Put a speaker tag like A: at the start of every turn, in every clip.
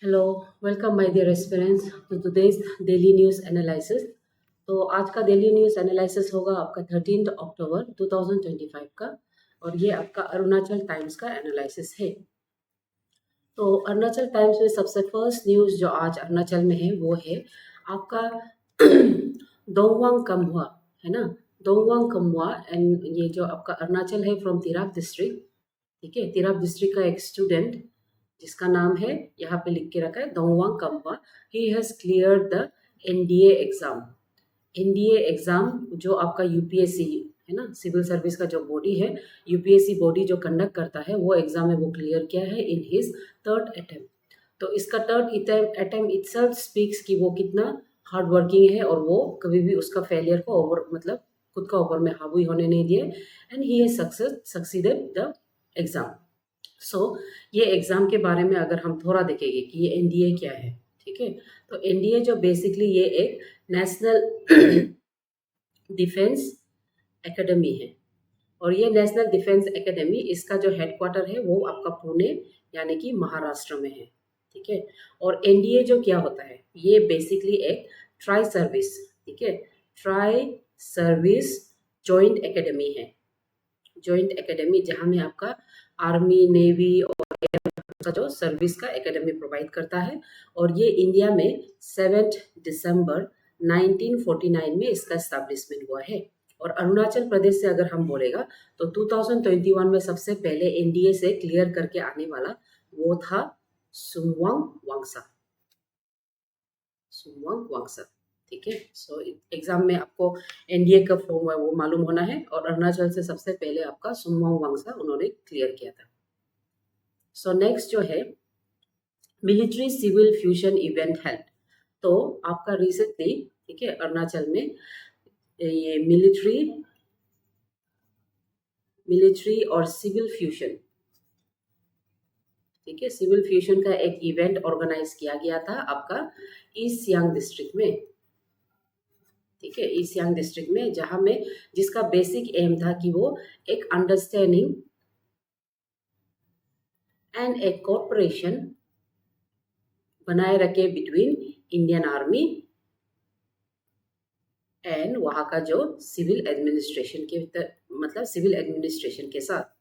A: Hello, welcome my dear aspirants to today's daily news analysis. तो आज का daily news analysis होगा आपका 13 अक्टूबर 2025 का, और ये आपका अरुणाचल टाइम्स का एनालिसिस है। तो अरुणाचल टाइम्स में सबसे फर्स्ट न्यूज़ जो आज अरुणाचल में है वो है आपका दोंगवांग कम्हुआ, है ना। दोंगवांग कम्हुआ, एंड ये जो आपका अरुणाचल है फ्रॉम तिराप डिस्ट्रिक्ट। ठीक है, तिराप डिस्ट्रिक्ट का एक स्टूडेंट जिसका नाम है, यहाँ पे लिख के रखा है Dongwang Kamhua. He has cleared the NDA exam. NDA exam जो आपका यूपीएससी है ना, सिविल सर्विस का जो बॉडी है, यूपीएससी बॉडी जो कंडक्ट करता है, वो एग्जाम है वो क्लियर किया है इन हिज थर्ड अटेम्प्ट। तो इसका थर्ड अटेम्प्ट इटसेल्फ स्पीक्स कि वो कितना हार्ड वर्किंग है, और वो कभी भी उसका फेलियर को ओवर मतलब खुद का ऊपर में हावी होने नहीं दिए, and he has succeeded the exam. So ये एग्जाम के बारे में अगर हम थोड़ा देखेंगे कि ये एनडीए क्या है। ठीक है, तो एनडीए जो बेसिकली ये एक नेशनल डिफेंस एकेडमी है, और ये नेशनल डिफेंस एकेडमी, इसका जो हेडक्वार्टर है वो आपका पुणे यानी कि महाराष्ट्र में है। ठीक है, और एनडीए जो क्या होता है, ये बेसिकली एक ट्राई सर्विस, ठीक है, ट्राई सर्विस जॉइंट एकेडमी है। जॉइंट एकेडमी जहाँ में आपका आर्मी, नेवी का जो सर्विस का एकेडमी प्रोवाइड करता है, और ये इंडिया में 7 दिसंबर 1949 में इसका एस्टैब्लिशमेंट हुआ है। और अरुणाचल प्रदेश से अगर हम बोलेगा तो 2021 में सबसे पहले एनडीए से क्लियर करके आने वाला वो था सुमवांग वांगसा। सुमवांग वांगसा, ठीक है। सो एग्जाम में आपको एनडीए का फॉर्म है वो मालूम होना है, और अरुणाचल से सबसे पहले आपका सुमवांग वांगसा उन्होंने क्लियर किया था। सो नेक्स्ट जो है military civil fusion event held. तो आपका रिसेंटली, ठीक है, अरुणाचल में ये मिलिट्री और सिविल फ्यूजन, ठीक है, सिविल फ्यूजन का एक इवेंट ऑर्गेनाइज किया गया था आपका ईस्ट सियांग डिस्ट्रिक्ट में। ठीक है, ईस्ट सियांग डिस्ट्रिक्ट में, जहां में जिसका बेसिक एम था कि वो एक अंडरस्टैंडिंग एंड एक कोऑपरेशन बनाए रखे बिटवीन इंडियन आर्मी एंड वहाँ का जो सिविल एडमिनिस्ट्रेशन के मतलब सिविल एडमिनिस्ट्रेशन के साथ।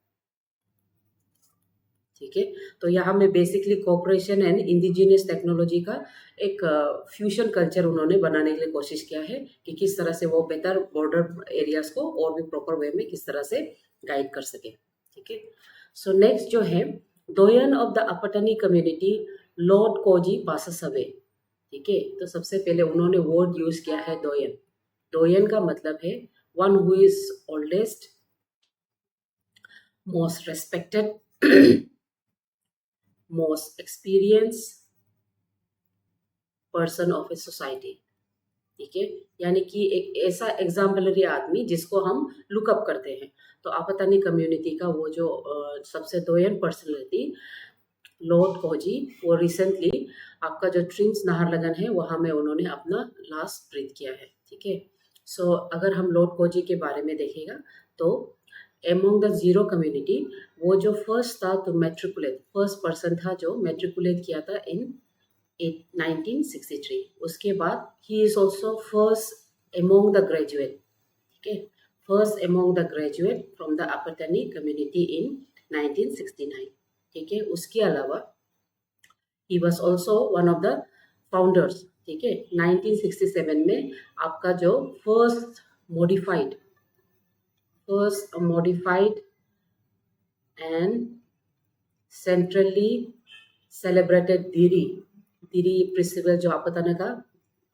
A: ठीक है, तो यहाँ में basically cooperation and indigenous technology का एक फ्यूजन कल्चर उन्होंने बनाने के लिए कोशिश किया है कि किस तरह से वो बेहतर बॉर्डर एरियाज को और भी प्रॉपर वे में किस तरह से गाइड कर सके। ठीक है, सो नेक्स्ट जो है doyen of the Apatani community Lord Koji passes away. ठीक है, तो सबसे पहले उन्होंने वर्ड यूज किया है दोयन। दोयन का मतलब है one who is oldest, most respected, most experience person of a society. ठीक है, यानी कि एक ऐसा एग्जाम्पलरी आदमी जिसको हम लुकअप करते हैं। तो आपतानी कम्युनिटी का वो जो सबसे दोयन पर्सनैलिटी लॉर्ड कोजी, वो रिसेंटली आपका जो ट्रिम्स नाहरलगन है वहाँ में उन्होंने अपना लास्ट ब्रीथ किया है। ठीक है, सो अगर हम लॉर्ड कोजी के बारे में देखेगा तो एमोंग द जीरो कम्युनिटी वो जो फर्स्ट था तो मेट्रिकुलेट, फर्स्ट पर्सन था जो मेट्रिकुलेट किया था इन 1963। उसके बाद he is also first among the graduate. ठीक है, first among the graduate from the Apatani community in 1969। ठीक है, उसके अलावा he was also one of the founders. ठीक है, 1967 में आपका जो first modified and centrally celebrated Dree festival, जो आप बताने का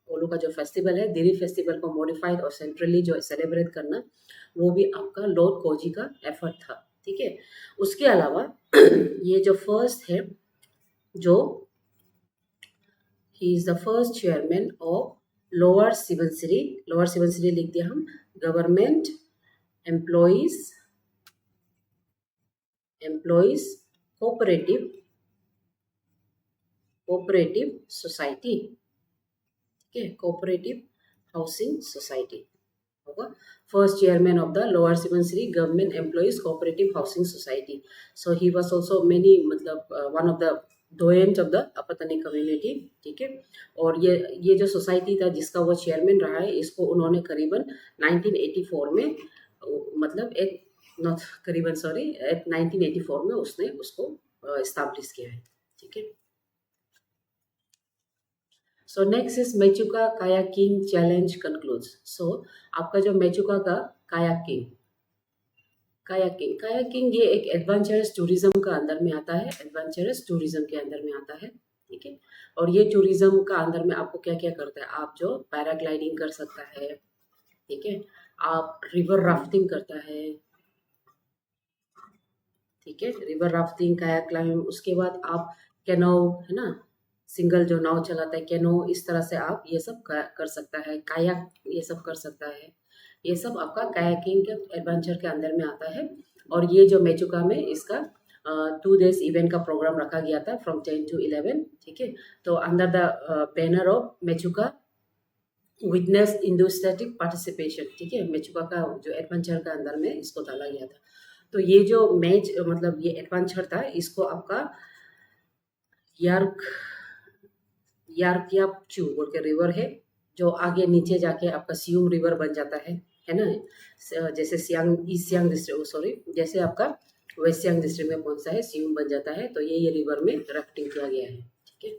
A: ओलो का जो फेस्टिवल है, दिरी फेस्टिवल को मॉडिफाइड और सेंट्रली जो सेलिब्रेट करना, वो भी आपका लॉर्ड कोजी का एफर्ट था। ठीक है, उसके अलावा ये जो फर्स्ट है, जो he is the first chairman of lower Subansiri लिख दिया हम, गवर्नमेंट एम्प्लॉइज कोऑपरेटिव सोसाइटी। ठीक है, कोऑपरेटिव हाउसिंग सोसाइटी होगा। First chairman of the lower Subansiri government employees cooperative housing society. So he was also many मतलब one of the doyen of the Apatani community, ठीक है। और ये जो सोसाइटी था जिसका वो चेयरमैन रहा है, इसको उन्होंने करीबन 1984 में मतलब एक नॉट करीबन सॉरी 1984 में उसने उसको इस्टाब्लिश किया है, ठीक है। So next is Mechuka kayaking challenge concludes. So आपका जो मेचुका का कायाकिंग कायाकिंग कायाकिंग ये एक एडवेंचरस टूरिज्म का अंदर में आता है, एडवेंचरस टूरिज्म के अंदर में आता है, ठीक है। और ये टूरिज्म का अंदर में आपको क्या क्या करता है, आप जो पैराग्लाइडिंग कर सकता है, ठीक है, आप रिवर राफ्टिंग करता है, ठीक है, रिवर राफ्टिंग काया क्लाइम, उसके बाद आप कैनो, है ना, सिंगल जो नाव चलाता है कैनो, इस तरह से आप ये सब कर सकता है, कायाक ये सब कर सकता है, ये सब आपका कायाकिंग के एडवेंचर के अंदर में आता है। और ये जो मेचुका में इसका 2 days इवेंट का प्रोग्राम रखा गया था फ्रॉम 10 to 11, ठीक है। तो under the banner of Mechuka witness इंडोस्टैटिक पार्टिसिपेशन, ठीक है, मेचुका का जो एडवेंचर का अंदर में इसको डाला गया था। तो ये जो मैच मतलब ये एडवेंचर था, इसको आपका यार्क यार्कयापचू बोल के रिवर है, जो आगे नीचे जाके आपका सियुम रिवर बन जाता है ना, जैसे Siang east Siang district sorry जैसे आपका वेस्ट सियांग डिस्ट्रिक्ट में कौन सा है सियुम बन जाता है, तो ये रिवर में राफ्टिंग किया गया है, ठीक है।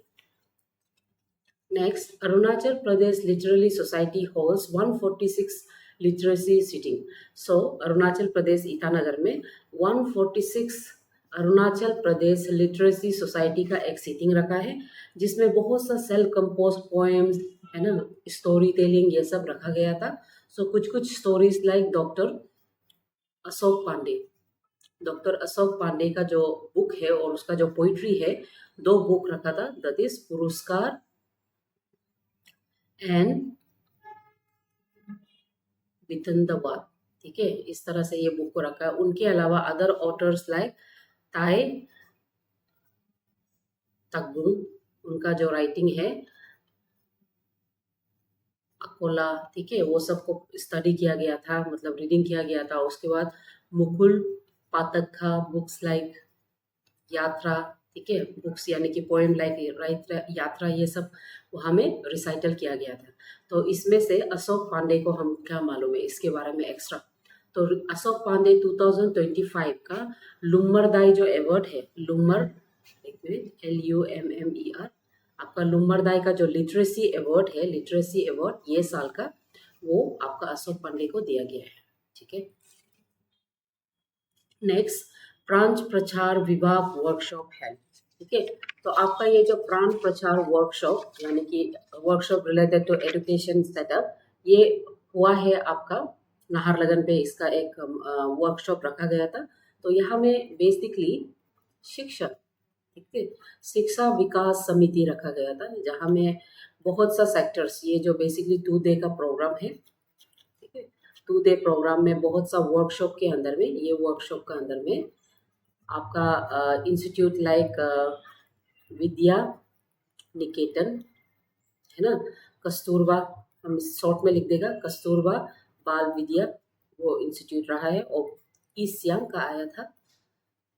A: Next, Arunachal Pradesh literary society holds 146 literacy seating. So Arunachal Pradesh Itanagar में 146 अरुणाचल प्रदेश लिटरेसी सोसाइटी का एक सीटिंग रखा है, जिसमें बहुत सा सेल्फ कंपोज पोएम्स, है ना, स्टोरी टेलिंग ये सब रखा गया था। सो कुछ कुछ stories like Ashok Pande doctor Ashok Pande का जो बुक है और उसका जो पोइट्री है, 2 बुक रखा था, दैट इज पुरस्कार एंड वितंदवाद, ठीक है, इस तरह से ये बुक को रखा है। उनके अलावा अदर ऑथर्स लाइक ताई तकबुंग, उनका जो राइटिंग है अकोला, ठीक है, वो सबको स्टडी किया गया था, मतलब रीडिंग किया गया था। उसके बाद मुकुल पाठक का बुक्स लाइक यात्रा, ठीक है, बुक्स यानी कि पोएम लाइक यात्रा, ये सब वहाँ में रिसाइटल किया गया था। तो इसमें से अशोक पांडे को हम क्या मालूम है इसके बारे में एक्स्ट्रा, तो अशोक पांडे 2025 का लुम्मरदाई जो अवार्ड है, लुम्मर एक मिनट LUMMER, आपका लुम्मरदाई का जो लिटरेसी अवार्ड है, लिटरेसी अवार्ड ये साल का, वो आपका अशोक पांडे को दिया गया है, ठीक है। नेक्स्ट, प्राण प्रचार विभाग वर्कशॉप है, ठीक है। तो आपका ये जो प्राण प्रचार वर्कशॉप यानी कि workshop related to education setup, ये हुआ है आपका नाहरलगन पे, इसका एक वर्कशॉप रखा गया था। तो यहाँ में बेसिकली शिक्षा, ठीक है, शिक्षा विकास समिति रखा गया था, जहाँ में बहुत सा सेक्टर्स, ये जो बेसिकली 2 डे का प्रोग्राम है, ठीक है, 2 डे प्रोग्राम में बहुत सा वर्कशॉप के अंदर में, ये वर्कशॉप का अंदर में आपका इंस्टीट्यूट लाइक विद्या निकेतन, है ना, कस्तूरबा, हम शॉर्ट में लिख देगा कस्तूरबा बाल विद्या, वो इंस्टीट्यूट रहा है, और ईस्ट सियांग का आया था।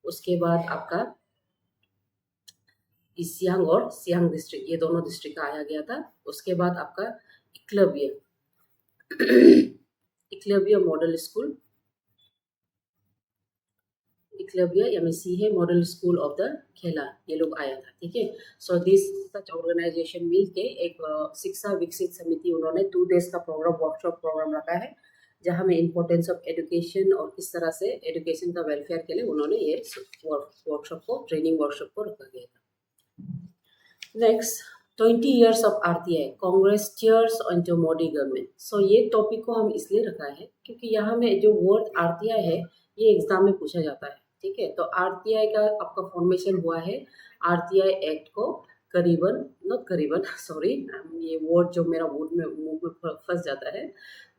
A: उसके बाद आपका ईस्ट सियांग और सियांग डिस्ट्रिक्ट, ये दोनों डिस्ट्रिक्ट का आया गया था। उसके बाद आपका Eklavya Eklavya model school, Eklavya MSC है, मॉडल स्कूल ऑफ द खेला, ये लोग आया था, ठीक है। सो दिस सच ऑर्गेनाइजेशन मिल के एक शिक्षा विकसित समिति, उन्होंने 2 डेज का प्रोग्राम वर्कशॉप प्रोग्राम रखा है, जहाँ में इम्पोर्टेंस ऑफ एजुकेशन और किस तरह से एजुकेशन का वेलफेयर के लिए उन्होंने ये वर्कशॉप को, ट्रेनिंग वर्कशॉप को रखा गया था। Next, 20 years of RTI Congress chairs onto Modi government. So ये टॉपिक को हम इसलिए रखा है क्योंकि यहाँ में जो वर्ड RTI है, ये एग्जाम में पूछा जाता है, ठीक है। तो RTI का आपका फॉर्मेशन हुआ है RTI एक्ट को करीबन नॉट करीबन सॉरी, ये वर्ड जो मेरा मुंह में फंस जाता है,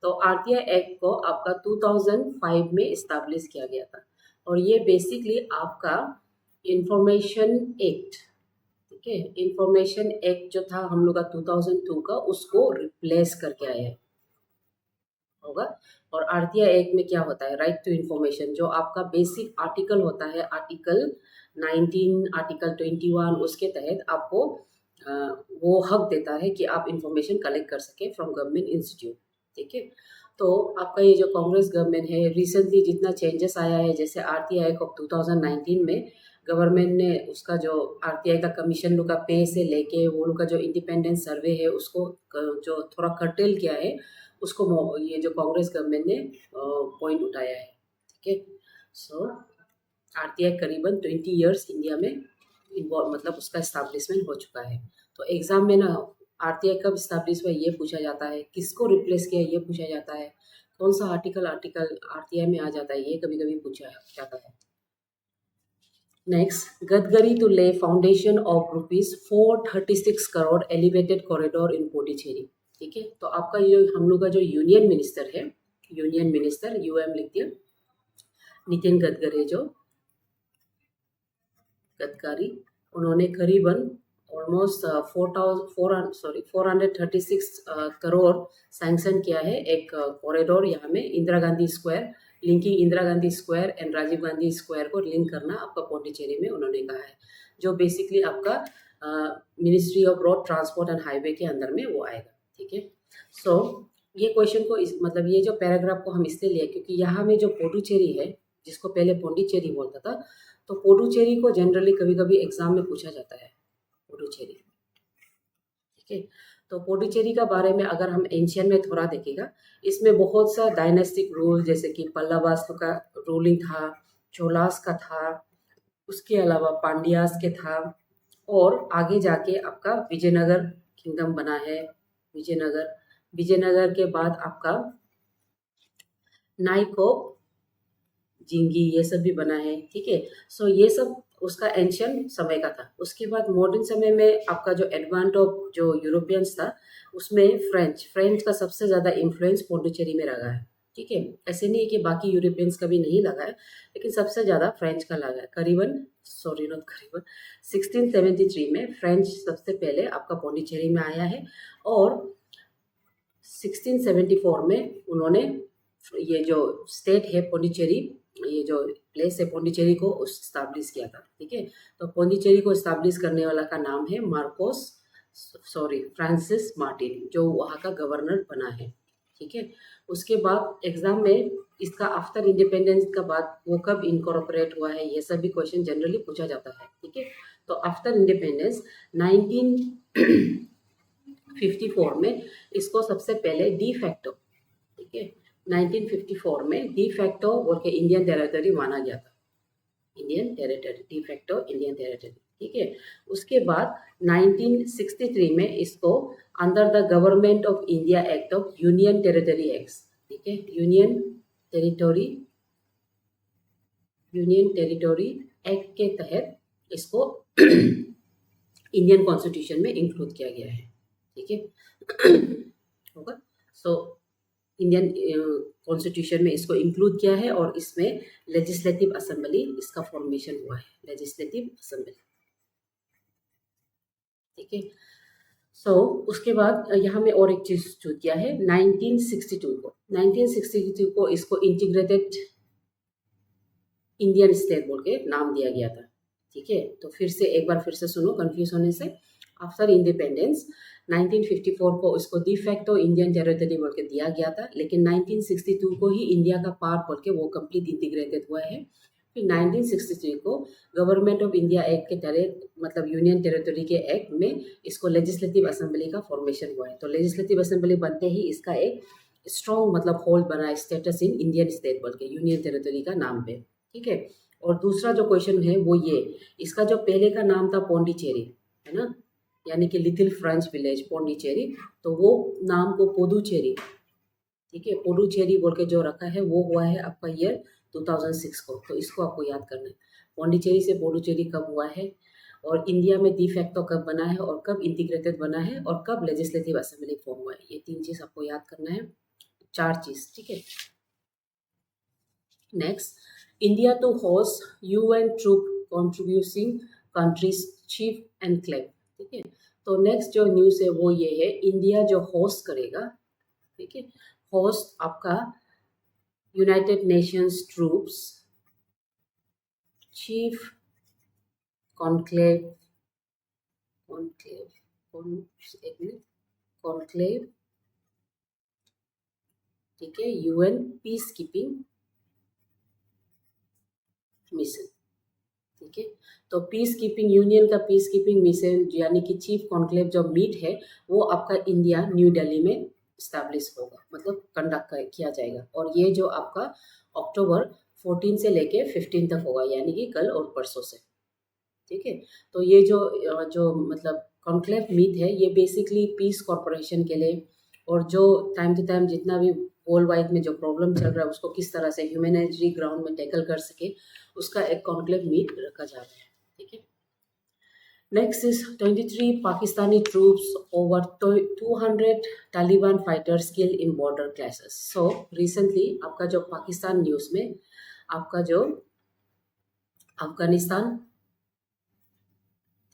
A: तो RTI एक्ट को आपका 2005 में इस्टेब्लिश किया गया था, और ये बेसिकली आपका इंफॉर्मेशन एक्ट, ठीक है, इंफॉर्मेशन एक्ट जो था हम लोग का 2002 का, उसको रिप्लेस करके आया है, होगा। और आरटीआई एक्ट में क्या होता है, राइट टू इन्फॉर्मेशन, जो आपका बेसिक आर्टिकल होता है, आर्टिकल 19, आर्टिकल 21, उसके तहत आपको वो हक देता है कि आप इंफॉर्मेशन कलेक्ट कर सके फ्रॉम गवर्नमेंट इंस्टीट्यूट। ठीक है, तो आपका ये जो कांग्रेस गवर्नमेंट है, रिसेंटली जितना चेंजेस आया है, जैसे आरटीआई ऑफ 2019 में गवर्नमेंट ने उसका जो आरटीआई का कमीशन लोग का पे से लेके वो लोग का जो इंडिपेंडेंट सर्वे है उसको जो थोड़ा कर्टेल किया है, उसको ये जो कांग्रेस गवर्नमेंट ने पॉइंट उठाया है। ठीक है, सो आरटीआई करीबन 20 ईयर्स इंडिया में इन्वॉल्व, मतलब उसका इस्टेब्लिशमेंट हो चुका है। तो एग्जाम में ना आरटीआई कब इस्टेब्लिश हुआ ये पूछा जाता है, किसको रिप्लेस किया ये पूछा जाता है, कौन सा आर्टिकल आर्टिकल आरटीआई में आ जाता है, ये कभी कभी पूछा जाता है। नेक्स्ट, गडकरी टू ले foundation of ₹436 crore elevated corridor इन पोंडिचेरी। ठीक है, तो आपका ये हम लोग का जो यूनियन मिनिस्टर है, यूनियन मिनिस्टर यूएम लिखती है, नितिन गडकरी, जो गडकरी, उन्होंने करीबन ऑलमोस्ट 436 करोड़ सैंक्शन किया है एक कॉरिडोर यहाँ में, Indira Gandhi square, linking Indira Gandhi square and Rajiv Gandhi square को लिंक करना आपका पौंडीचेरी में उन्होंने कहा है, जो बेसिकली आपका ministry of road transport and highway के अंदर में वो आएगा। ठीक है, सो ये क्वेश्चन को मतलब ये जो पैराग्राफ को हम इसलिए लिए क्योंकि यहाँ में जो पुडुचेरी है, जिसको पहले पौंडीचेरी बोलता था, तो पुडुचेरी को जनरली कभी कभी एग्जाम में पूछा जाता है, पुडुचेरी। ठीक है, तो पुडुचेरी का बारे में अगर हम एंशियन में थोड़ा देखेगा, इसमें बहुत सा डायनेस्टिक रूल, जैसे कि पल्लवास का रूलिंग था, चोलास का था, उसके अलावा पांड्यास के था, और आगे जाके आपका विजयनगर किंगडम बना है, विजयनगर, विजयनगर के बाद आपका नाइकोप, जिंगी, ये सब भी बना है। ठीक है, सो ये सब उसका एंशियंट समय का था। उसके बाद मॉडर्न समय में आपका जो एडवांस ऑफ जो यूरोपियंस था, उसमें फ्रेंच का सबसे ज़्यादा इन्फ्लुएंस पौंडीचेरी में लगा है। ठीक है, ऐसे नहीं कि बाकी यूरोपियंस का भी नहीं लगा है, लेकिन सबसे ज़्यादा फ्रेंच का लगा है। करीबन, सॉरी नॉट करीबन, 1673 में फ्रेंच सबसे पहले आपका पौंडीचेरी में आया है, और 1674 में उन्होंने ये जो स्टेट है पौंडीचेरी, ये जो प्लेस है पौंडीचेरी को स्टैब्लिश किया था। ठीक है, तो पौंडीचेरी को स्टैब्लिश करने वाला का नाम है फ्रांसिस मार्टिन, जो वहाँ का गवर्नर बना है। ठीक है, उसके बाद एग्जाम में इसका आफ्टर इंडिपेंडेंस का बाद वो कब इनकॉर्पोरेट हुआ है, ये सब भी क्वेश्चन जनरली पूछा जाता है। ठीक है, तो आफ्टर इंडिपेंडेंस 1954 में इसको सबसे पहले डी फैक्टो, ठीक है, 1954 में डी फैक्टो बोल के इंडियन टेरिटरी माना गया था, Indian territory, de facto Indian territory. ठीक है, उसके बाद 1963 में इसको under the government of India act of union territory act, ठीक है, यूनियन टेरिटरी एक्ट के तहत इसको इंडियन कॉन्स्टिट्यूशन में इंक्लूड किया गया है। ठीक है, होगा, सो इंडियन कॉन्स्टिट्यूशन में इसको इंक्लूड किया है, और इसमें लेजिस्लेटिव असेंबली इसका फॉर्मेशन हुआ है, लेजिस्लेटिव असेंबली। ठीक है, सो उसके बाद यहाँ में और एक चीज चूज किया है, 1962 को इसको इंटीग्रेटेड इंडियन स्टेट बोल के नाम दिया गया था। ठीक है, तो फिर से एक बार फिर से सुनो कंफ्यूज होने से। आफ्टर इंडिपेंडेंस 1954 को इसको डी फैक्टो इंडियन टेरिटरी बोल के दिया गया था, लेकिन 1962 को ही इंडिया का पार्ट बोल के वो कंप्लीट इंटीग्रेटेड हुआ है। फिर 1963 को गवर्नमेंट ऑफ इंडिया एक्ट के तहत, मतलब यूनियन टेरिटरी के एक्ट में इसको लेजिस्लेटिव असेंबली का फॉर्मेशन हुआ है। तो लेजिस्लेटिव असेंबली बनते ही इसका एक स्ट्रॉन्ग मतलब होल्ड बना, स्टेटस इन इंडियन स्टेट बोल के यूनियन टेरिटरी का नाम पे। ठीक है, और दूसरा जो क्वेश्चन है वो ये, इसका जो पहले का नाम था पौंडीचेरी, है ना, यानी कि लिटिल फ्रेंच विलेज पौंडीचेरी, तो वो नाम को पुडुचेरी, ठीक है, पुडुचेरी बोल के जो रखा है वो हुआ है आपका ईयर 2006 को। तो इसको आपको याद करना है, पौंडीचेरी से पुडुचेरी कब हुआ है, और इंडिया में डी फैक्टो कब बना है, और कब इंटीग्रेटेड बना है, और कब लेजिस्लेटिव असेंबली फॉर्म हुआ है। ये 3 चीज आपको याद करना है, 4 चीज। ठीक है, next, India to host UN troop contributing countries chief enclave। ठीक है, तो नेक्स्ट जो न्यूज़ है वो ये है, इंडिया जो होस्ट करेगा, ठीक है, होस्ट आपका United Nations troops chief conclave conclave एक मिनट कॉन्क्लेव, ठीक है, यूएन पीस कीपिंग मिशन, ठीक है। तो पीस कीपिंग यूनियन का पीस कीपिंग मिशन यानी कि चीफ कॉन्क्लेव जो मीट है वो आपका इंडिया न्यू दिल्ली में इस्टेब्लिश होगा, मतलब कंडक्ट किया जाएगा। और ये जो आपका अक्टूबर 14 से लेके 15 तक होगा, यानी कि कल और परसों से, ठीक है। तो ये जो मतलब कॉन्क्लेव मीट है ये बेसिकली पीस कॉरपोरेशन के लिए, और जो टाइम टू टाइम जितना भी वर्ल्ड वाइड में जो प्रॉब्लम चल रहा है उसको किस तरह से ह्यूमैनिटेरियन ग्राउंड में टैकल कर सके, उसका एक कॉन्क्लेव मीट रखा जा रहा है, ठीक है। Next is 23 Pakistani troops over 200 Taliban fighters kill in border clashes. So recently आपका जो पाकिस्तान न्यूज़ में आपका जो अफगानिस्तान,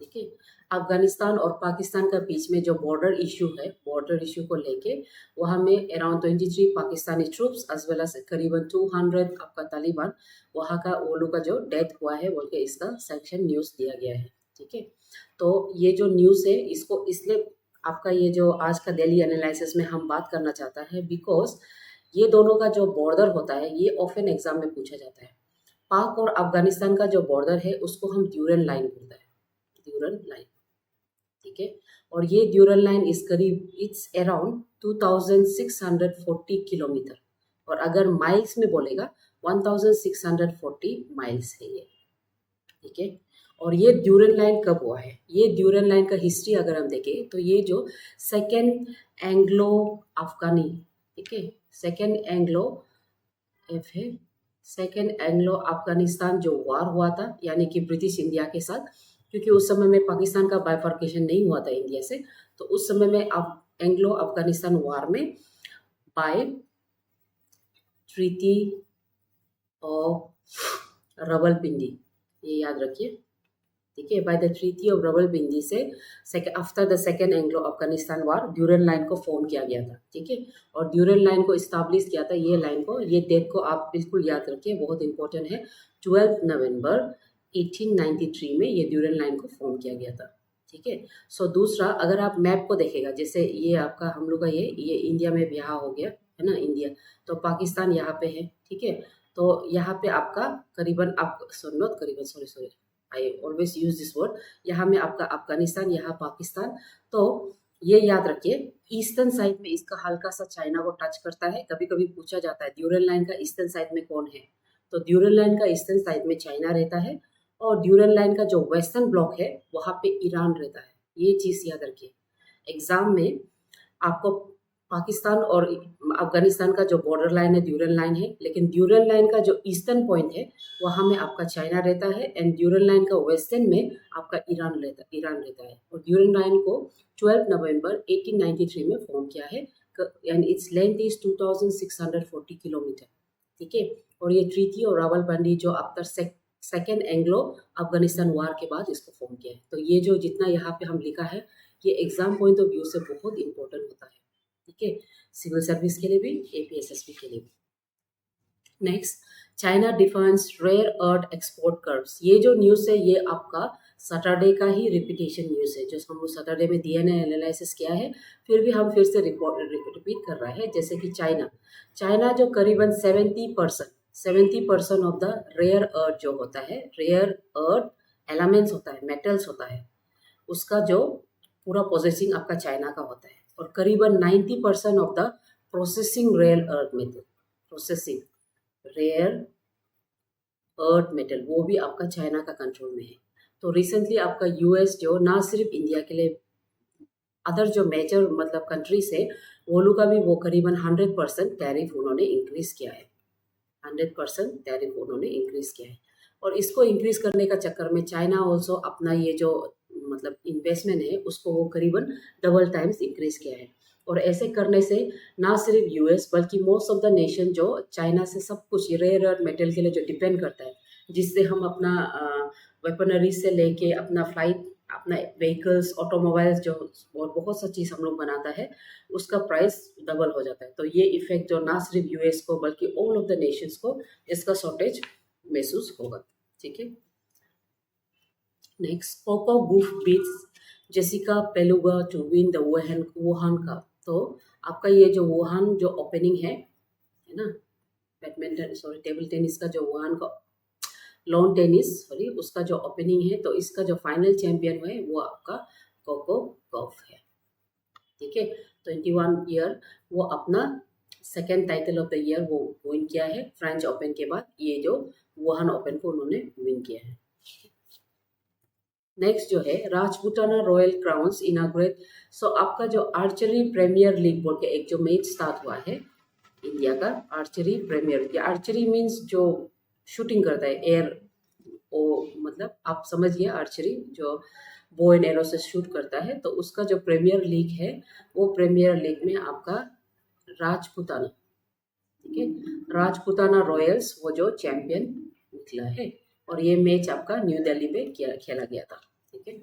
A: ठीक है, अफगानिस्तान और पाकिस्तान का बीच में जो बॉर्डर इशू है, बॉर्डर इशू को लेके वहाँ में around 23 Pakistani troops as well as करीबन 200 आपका तालिबान वहाँ का वो लोग का जो डेथ हुआ है बोल के इसका सेक्शन न्यूज़ दिया गया है, ठीक है। तो ये जो न्यूज़ है इसको इसलिए आपका ये जो आज का डेली एनालिसिस में हम बात करना चाहता है बिकॉज ये दोनों का जो बॉर्डर होता है ये ऑफन एग्जाम में पूछा जाता है। पाक और अफगानिस्तान का जो बॉर्डर है उसको हम ड्यूरल लाइन बोलते हैं, ड्यूरल लाइन, ठीक है। और ये ड्यूरल लाइन इस करीब इट्स अराउंड 2640 किलोमीटर, और अगर माइल्स में बोलेगा 1640 माइल्स है ये, ठीक है। और ये ड्यूरल लाइन कब हुआ है, ये ड्यूरल लाइन का हिस्ट्री अगर हम देखें तो ये जो सेकेंड एंग्लो अफगानी, ठीक है, सेकेंड एंग्लो एफ है, सेकेंड एंग्लो अफगानिस्तान जो वार हुआ था यानी कि ब्रिटिश इंडिया के साथ, क्योंकि उस समय में पाकिस्तान का बाइफर्केशन नहीं हुआ था इंडिया से, तो उस समय में एंग्लो अफगानिस्तान वार में बाय ट्रीटी ऑफ रावलपिंडी, ये याद रखिए, ठीक है, by the treaty of Rawalpindi से after the second Anglo Afghanistan war Durand line को फॉर्म किया गया था, ठीक है। और ड्यूरल लाइन को इस्टेब्लिश किया था, ये लाइन को, ये डेट को आप बिल्कुल याद रखिए, बहुत इंपॉर्टेंट है, 12 नवंबर 1893 में ये ड्यूरल लाइन को फॉर्म किया गया था, ठीक है। सो दूसरा, अगर आप मैप को देखेगा, जैसे ये आपका हम लोग का ये इंडिया में यहाँ हो गया है ना, इंडिया, तो पाकिस्तान यहाँ पे है, ठीक है। तो यहाँ पे आपका करीबन आप नॉट करीबन sorry I always use this word, यहाँ में आपका अफगानिस्तान, यहाँ पाकिस्तान, तो ये याद रखिए ईस्टर्न साइड में इसका हल्का सा चाइना को टच करता है। कभी कभी पूछा जाता है ड्यूरल लाइन का ईस्टर्न साइड में कौन है, तो ड्यूरल लाइन का ईस्टर्न साइड में चाइना रहता है, और ड्यूरल लाइन का जो वेस्टर्न ब्लॉक है वहाँ पे ईरान रहता है। ये चीज़ याद रखिए, एग्जाम में आपको पाकिस्तान और अफगानिस्तान का जो बॉर्डर लाइन है ड्यूरल लाइन है, लेकिन ड्यूरल लाइन का जो ईस्टर्न पॉइंट है वहाँ में आपका चाइना रहता है, एंड ड्यूरल लाइन का वेस्टर्न में आपका ईरान रहता है। और ड्यूरल लाइन को 12 नवंबर 1893 में फॉर्म किया है, and its length is 2640 kilometre, ठीक है। और ये ट्रीटी और रावलपिंडी जो आफ्टर सेकेंड एंग्लो अफगानिस्तान वार के बाद इसको फॉर्म किया है। तो ये जो जितना यहाँ पे हम लिखा है ये एग्जाम पॉइंट ऑफ व्यू से बहुत इंपॉर्टेंट होता है, ठीक है, सिविल सर्विस के लिए भी, एपीएसएसबी के लिए भी। Next, China defies rare earth export curbs. ये जो न्यूज़ है ये आपका सैटरडे का ही रिपीटेशन न्यूज़ है, जो हम लोग सैटरडे में डीएनए एनालिसिस किया है, फिर भी हम फिर से रिपीट कर रहा है। जैसे कि चाइना जो करीबन 70% ऑफ द रेयर अर्थ जो होता है, रेयर अर्थ एलिमेंट्स होता है, मेटल्स होता है, उसका जो पूरा प्रोसेसिंग आपका चाइना का होता है। और करीबन 90% of the processing rare earth metal, processing rare earth metal वो भी आपका चाइना का कंट्रोल में है। तो रिसेंटली आपका यूएस जो ना सिर्फ इंडिया के लिए, अदर जो मेजर मतलब कंट्रीज है वो लोग का भी वो करीबन 100% टैरिफ उन्होंने इंक्रीज किया है, 100% टैरिफ उन्होंने इंक्रीज किया है। और इसको इंक्रीज करने का चक्कर में चाइना ऑल्सो अपना ये जो मतलब इन्वेस्टमेंट है उसको वो करीबन डबल टाइम्स इंक्रीज किया है। और ऐसे करने से ना सिर्फ यूएस बल्कि मोस्ट ऑफ द नेशन जो चाइना से सब कुछ रेयर अर्थ मेटल के लिए जो डिपेंड करता है, जिससे हम अपना वेपनरी से लेके अपना फ्लाइट अपना व्हीकल्स ऑटोमोबाइल्स जो और बहुत सा चीज़ हम लोग बनाता है उसका प्राइस डबल हो जाता है। तो ये इफेक्ट जो ना सिर्फ यूएस को बल्कि ऑल ऑफ द नेशंस को इसका शॉर्टेज महसूस होगा। ठीक है, next, Coco Gauff beats Jessica पेलुगा to win the Wuhan cup. तो आपका ये जो वुहान जो ओपनिंग है ना, बैडमिंटन सॉरी टेबल टेनिस का जो वुहान का लॉन टेनिस सॉरी उसका जो ओपनिंग है, तो इसका जो फाइनल चैंपियन है वो आपका कोको गॉफ है। ठीक है, 21 ईयर वो अपना second title of the year वो विन किया है। फ्रेंच ओपन के बाद ये जो वुहान ओपन को उन्होंने विन किया है। नेक्स्ट जो है राजपूताना रॉयल क्राउन्स इनाग्रेट। सो आपका जो आर्चरी प्रीमियर लीग बोल के एक जो मैच स्टार्ट हुआ है इंडिया का, आर्चरी प्रीमियर, आर्चरी मीन्स जो शूटिंग करता है एयर, वो मतलब आप समझिए आर्चरी जो बो एंड एरो से शूट करता है, तो उसका जो प्रीमियर लीग है वो प्रीमियर लीग में आपका राजपूताना, ठीक है, राजपूताना रॉयल्स वो जो चैंपियन निकला है। और ये मैच आपका न्यू दिल्ली पे खेला गया था। ठीक है,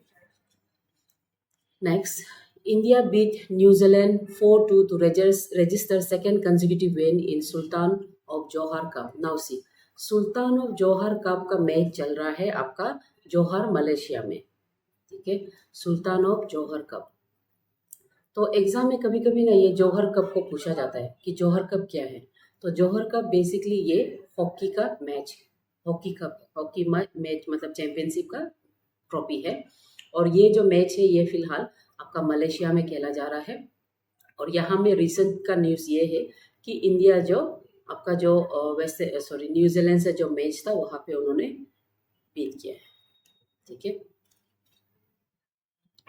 A: नेक्स्ट, इंडिया बीट न्यूजीलैंड 4-2 to register second consecutive win in Sultan of Johor Cup. Now see, Sultan of Johor Cup का मैच चल रहा है आपका जौहर मलेशिया में। ठीक है, सुल्तान ऑफ जौहर कप। तो एग्जाम में कभी कभी ना ये जौहर कप को पूछा जाता है कि जौहर कप क्या है। तो जौहर कप बेसिकली ये हॉकी का मैच है, हॉकी कप, हॉकी मैच मतलब चैंपियनशिप का ट्रॉफी है। और ये जो मैच है ये फिलहाल आपका मलेशिया में खेला जा रहा है। और यहाँ में रिसेंट का न्यूज़ ये है कि इंडिया जो आपका जो वैसे सॉरी न्यूजीलैंड से जो मैच था वहाँ पे उन्होंने बीट किया है। ठीक है,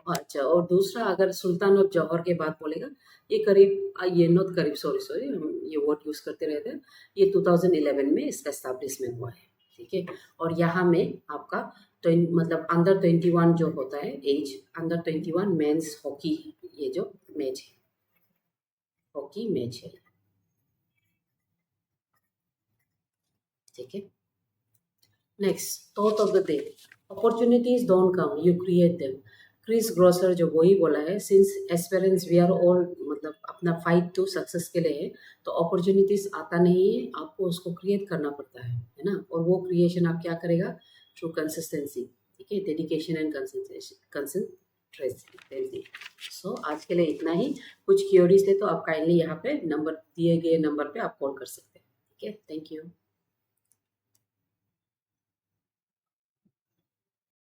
A: अच्छा, और दूसरा अगर सुल्तान ऑफ जौहर के बात बोलेगा, ये करीब ये नॉट करीब सॉरी सॉरी हम ये वर्ड यूज़ करते रहते हैं, ये 2011 में इसका एस्टैब्लिशमेंट हुआ है। ठीक है, और यहाँ में आपका तो मतलब अंडर 21 जो होता है एज, अंडर 21 मेंस हॉकी ये जो मैच है, हॉकी मैच है। ठीक है, next, thought of the day, opportunities don't come you create them. Chris Grosser जो वही बोला है, सिंस एस्पेरेंस वी आर ऑल मतलब अपना फाइट टू सक्सेस के लिए है, तो अपॉर्चुनिटीज आता नहीं है, आपको उसको क्रिएट करना पड़ता है ना। और वो क्रिएशन आप क्या करेगा, थ्रू कंसिस्टेंसी। ठीक है, डेडिकेशन एंड कंसिस्टेंसी। सो आज के लिए इतना ही। कुछ क्यूरीज थे तो आप काइंडली यहाँ पे नंबर दिए गए नंबर पे आप कॉल कर सकते हैं। ठीक है, थैंक यू।